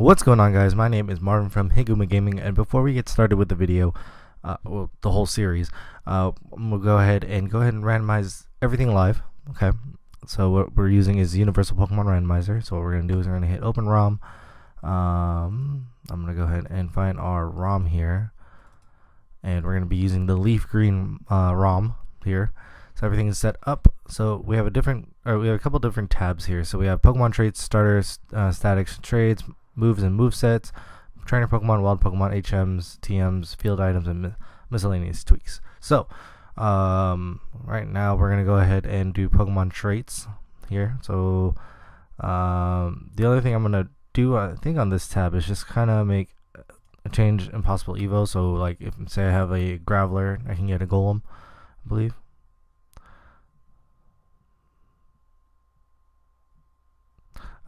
What's going on, guys? My name is Marvin from Higuma Gaming, and before we get started with the video, well, the whole series, we'll go ahead and randomize everything live. Okay, so what we're using is Universal Pokemon Randomizer. So what we're gonna do is we're gonna hit Open ROM. I'm gonna go ahead and find our ROM here, and we're gonna be using the leaf green ROM here. So everything is set up. So we have a couple different tabs here. So we have Pokemon traits, starters, statics, trades, moves and movesets, trainer Pokemon, wild Pokemon, HMs, TMs, field items, and miscellaneous tweaks. So right now we're gonna go ahead and do Pokemon traits here. So the other thing I'm gonna do, I think, on this tab is just kind of make a change in possible evo. So like, if say I have a Graveler, I can get a Golem, I believe.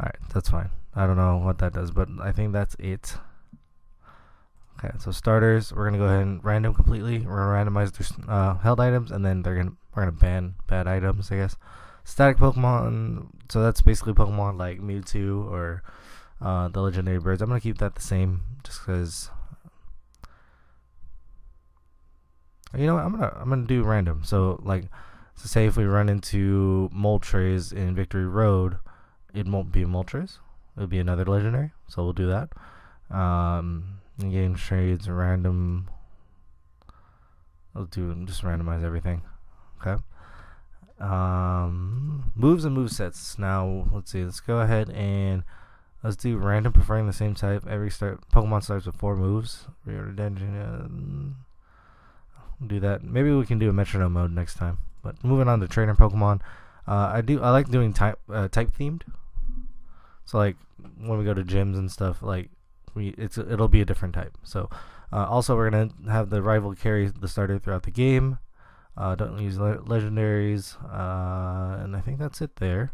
Alright, that's fine. I don't know what that does, but I think that's it. Okay, so starters, we're gonna go ahead and random completely. We're gonna randomize their held items, and then we're gonna ban bad items, I guess. Static Pokemon, so that's basically Pokemon like Mewtwo or the legendary birds. I'm gonna keep that the same, just because. You know what? I'm gonna do random. So like, so say if we run into Moltres in Victory Road, it won't be a Moltres. It'll be another legendary. So we'll do that. Game trades, random. I'll do just randomize everything. Okay. Moves and movesets. Now let's see. Let's go ahead and let's do random, preferring the same type. Every Pokemon starts with 4 moves. Do that. Maybe we can do a metronome mode next time. But moving on to trainer Pokemon. I like doing type themed. So like when we go to gyms and stuff, like it'll be a different type. So also we're gonna have the rival carry the starter throughout the game. Don't use legendaries, and I think that's it there.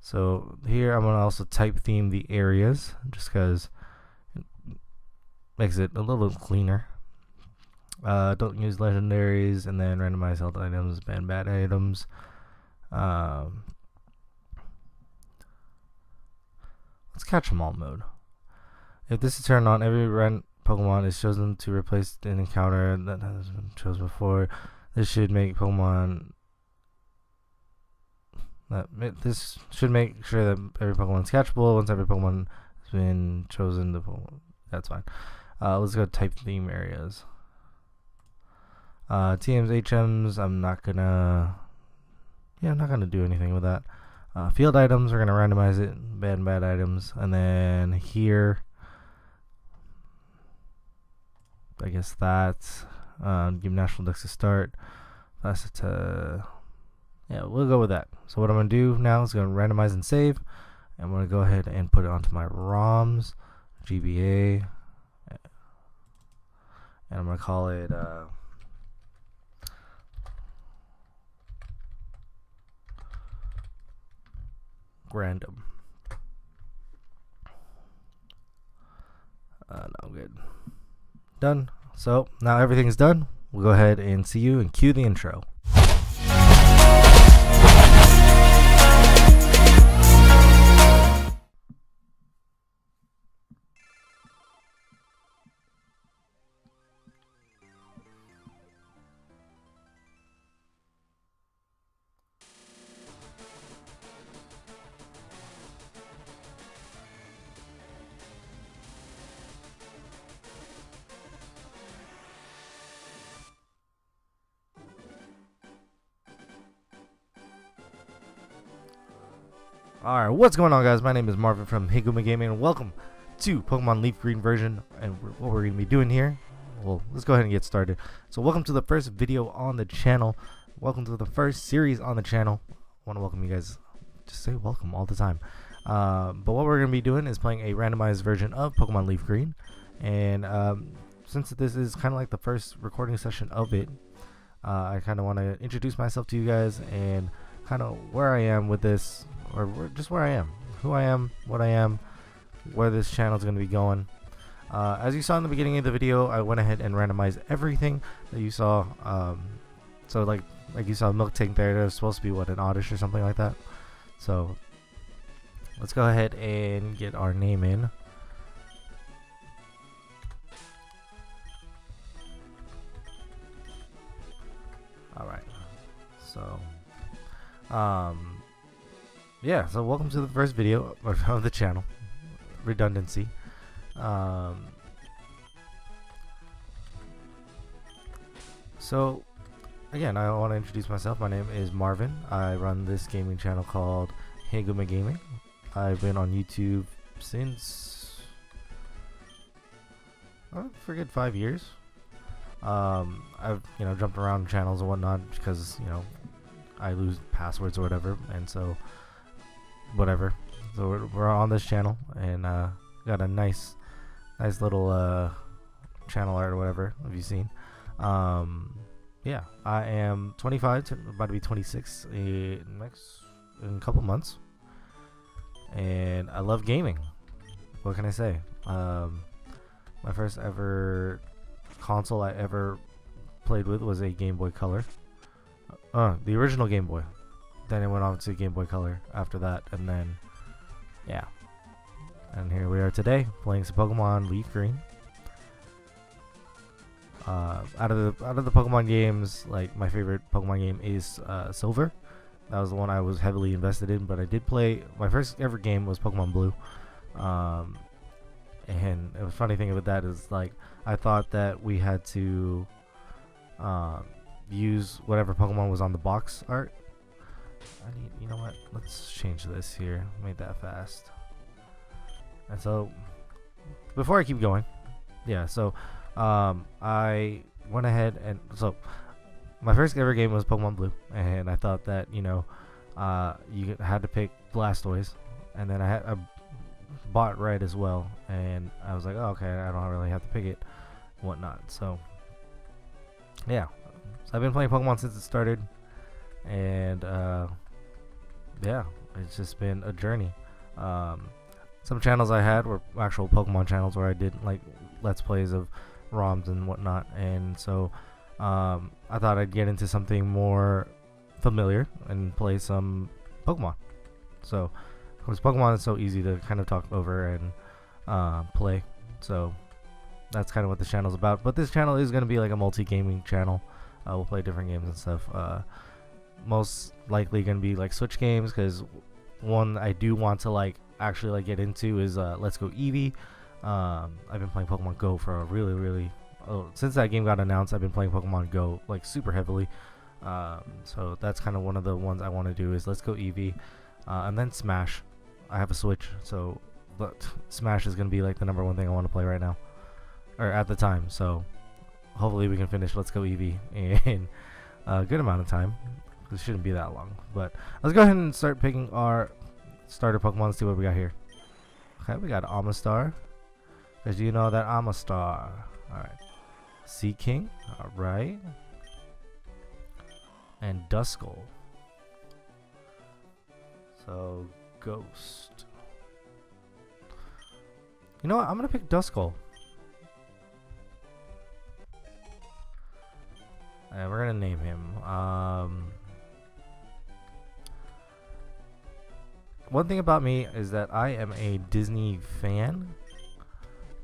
So here I'm gonna also type theme the areas, just because it makes it a little cleaner. Don't use legendaries, and then randomize held items, ban bad items. Let's catch them all mode. If this is turned on, every Pokemon is chosen to replace an encounter that has been chosen before. This should make Pokemon. This should make sure that every Pokemon is catchable once every Pokemon has been chosen. That's fine. Let's go type theme areas. TMs, HMs. I'm not gonna do anything with that. Field items, we're gonna randomize it, ban bad items, and then here, I guess that's give National Dex a start. That's yeah, we'll go with that. So what I'm gonna do now is gonna randomize and save. I'm gonna go ahead and put it onto my ROMs, GBA, and I'm gonna call it random. No, good. Done. So now everything's done. We'll go ahead and see you and cue the intro. Alright, what's going on, guys? My name is Marvin from Higuma Gaming, and welcome to Pokemon Leaf Green version. And what we're going to be doing here, well, let's go ahead and get started. So welcome to the first video on the channel. Welcome to the first series on the channel. I want to welcome you guys. Just say welcome all the time. But what we're going to be doing is playing a randomized version of Pokemon Leaf Green. And since this is kind of like the first recording session of it, I kind of want to introduce myself to you guys and kind of where I am with this, or just where I am, who I am, what I am, where this channel is going to be going. As you saw in the beginning of the video, I went ahead and randomized everything that you saw. So like you saw Milk Tank there, it was supposed to be what, an Oddish or something like that. So let's go ahead and get our name in. Yeah, so welcome to the first video of the channel. Redundancy. So again, I want to introduce myself. My name is Marvin. I run this gaming channel called Higuma Gaming. I've been on YouTube since I forget 5 years. I've jumped around channels and whatnot because I lose passwords or whatever, and so whatever. So we're on this channel, and got a nice little channel art or whatever. Have you seen? Yeah, I am 25, about to be 26 in a couple months, and I love gaming. What can I say? My first ever console I ever played with was a Game Boy Color. The original Game Boy. Then it went on to Game Boy Color after that, and then yeah. And here we are today playing some Pokemon Leaf Green. Out of the Pokemon games, like my favorite Pokemon game is Silver. That was the one I was heavily invested in, but I did play my first ever game was Pokemon Blue. And the funny thing about that is, like, I thought that we had to use whatever Pokemon was on the box art. You know what? Let's change this here. Made that fast. And so, before I keep going, yeah. So, I went ahead and my first ever game was Pokemon Blue, and I thought that you had to pick Blastoise, and then I bought Red as well, and I was like, oh, okay, I don't really have to pick it, and whatnot. So yeah, so I've been playing Pokemon since it started, and yeah, it's just been a journey. Some channels I had were actual Pokemon channels where I did like Let's Plays of ROMs and whatnot, and so I thought I'd get into something more familiar and play some Pokemon. So because Pokemon is so easy to kind of talk over and play, so that's kind of what this channel is about. But this channel is going to be like a multi-gaming channel. We'll play different games and stuff. Most likely going to be like Switch games, because one I do want to actually get into is Let's Go Eevee. I've been playing Pokemon Go for a really since that game got announced. I've been playing Pokemon Go super heavily. So that's kind of one of the ones I want to do is Let's Go Eevee, and then Smash. I have a Switch, but Smash is gonna be like the #1 thing I want to play right now, or at the time. So hopefully we can finish Let's Go Eevee in a good amount of time. It shouldn't be that long. But let's go ahead and start picking our starter Pokemon. Let's see what we got here. Okay, we got Amistar. Because you know that I'm a star. Alright. Sea King. Alright. And Duskull. So, Ghost. You know what? I'm going to pick Duskull. And we're going to name him. One thing about me is that I am a Disney fan.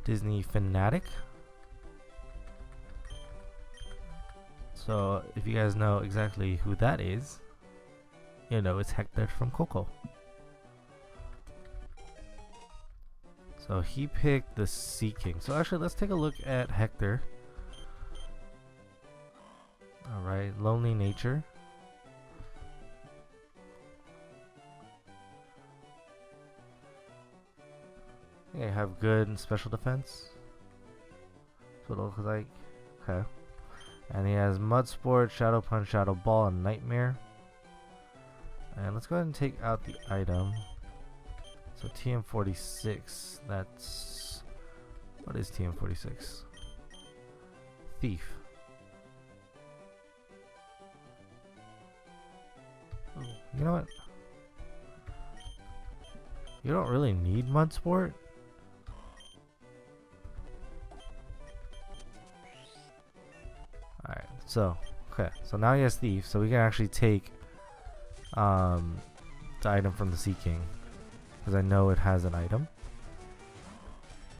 Disney fanatic. So if you guys know exactly who that is, it's Hector from Coco. So he picked the Sea King. So actually, let's take a look at Hector. Alright, Lonely Nature. I have good and special defense. That's what it looks like. Okay. And he has Mud Sport, Shadow Punch, Shadow Ball, and Nightmare. And let's go ahead and take out the item. So TM46, that's... What is TM46? Thief. Oh, you know what? You don't really need Mud Sport. Alright, so now he has Thief, so we can actually take the item from the Sea King, because I know it has an item.